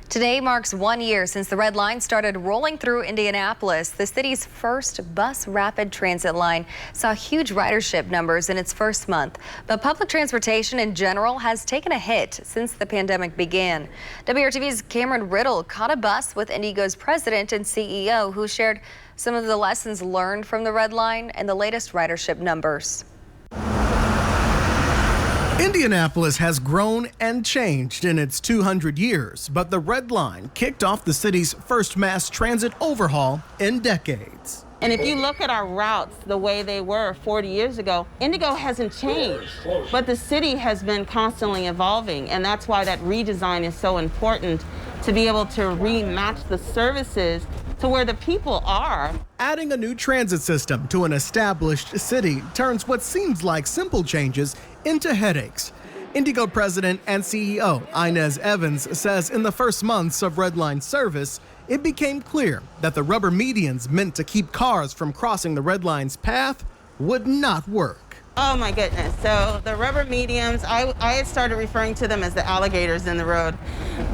Today marks 1 year since the Red Line started rolling through Indianapolis. The city's first bus rapid transit line saw huge ridership numbers in its first month. But public transportation in general has taken a hit since the pandemic began. WRTV's Cameron Riddle caught a bus with IndyGo's president and CEO, who shared some of the lessons learned from the Red Line and the latest ridership numbers. Indianapolis has grown and changed in its 200 years, but the Red Line kicked off the city's first mass transit overhaul in decades. And if you look at our routes the way they were 40 years ago, IndyGo hasn't changed, but the city has been constantly evolving, and that's why that redesign is so important, to be able to rematch the services to where the people are. Adding a new transit system to an established city turns what seems like simple changes into headaches. IndyGo president and CEO Inez Evans says in the first months of Red Line service, it became clear that the rubber medians meant to keep cars from crossing the Red Line's path would not work. Oh my goodness. So the rubber mediums, I had started referring to them as the alligators in the road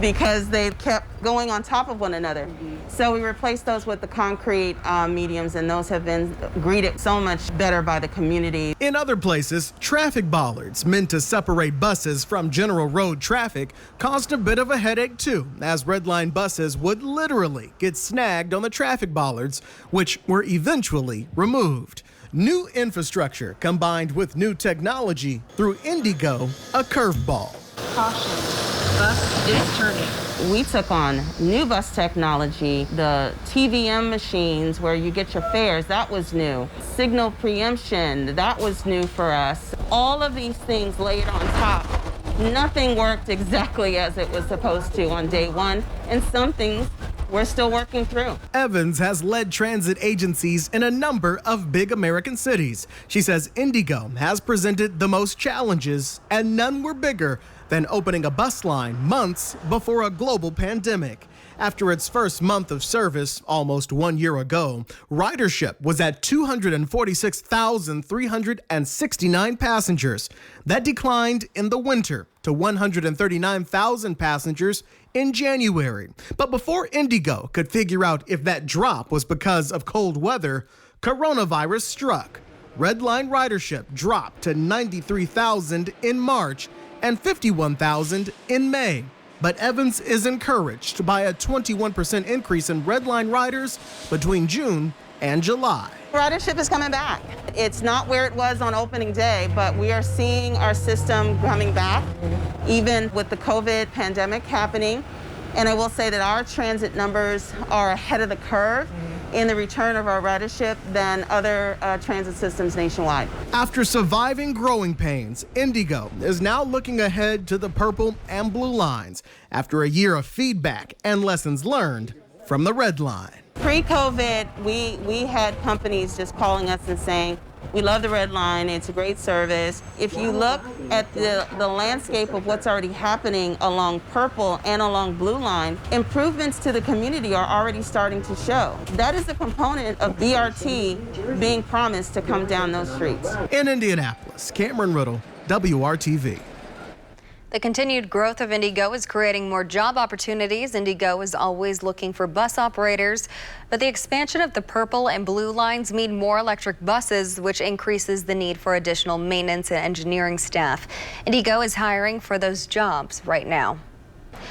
because they kept going on top of one another. So we replaced those with the concrete mediums, and those have been greeted so much better by the community. In other places, traffic bollards meant to separate buses from general road traffic caused a bit of a headache too, as Red Line buses would literally get snagged on the traffic bollards, which were eventually removed. New infrastructure combined with new technology threw IndyGo a curveball. Caution, bus is turning. We took on new bus technology, the TVM machines where you get your fares, that was new. Signal preemption, that was new for us. All of these things laid on top. Nothing worked exactly as it was supposed to on day one, and some things we're still working through. Evans has led transit agencies in a number of big American cities. She says IndyGo has presented the most challenges, and none were bigger than opening a bus line months before a global pandemic. After its first month of service almost 1 year ago, ridership was at 246,369 passengers. That declined in the winter to 139,000 passengers in January. But before IndyGo could figure out if that drop was because of cold weather, coronavirus struck. Red Line ridership dropped to 93,000 in March and 51,000 in May. But Evans is encouraged by a 21% increase in Red Line riders between June and July. Ridership is coming back. It's not where it was on opening day, but we are seeing our system coming back, even with the COVID pandemic happening. And I will say that our transit numbers are ahead of the curve in the return of our ridership than other transit systems nationwide. After surviving growing pains, IndyGo is now looking ahead to the purple and blue lines after a year of feedback and lessons learned from the Red Line. Pre-COVID, we had companies just calling us and saying, we love the Red Line, it's a great service. If you look at the landscape of what's already happening along Purple and along Blue Line, improvements to the community are already starting to show. That is a component of BRT being promised to come down those streets. In Indianapolis, Cameron Riddle, WRTV. The continued growth of IndyGo is creating more job opportunities. IndyGo is always looking for bus operators, but the expansion of the Purple and Blue lines mean more electric buses, which increases the need for additional maintenance and engineering staff. IndyGo is hiring for those jobs right now.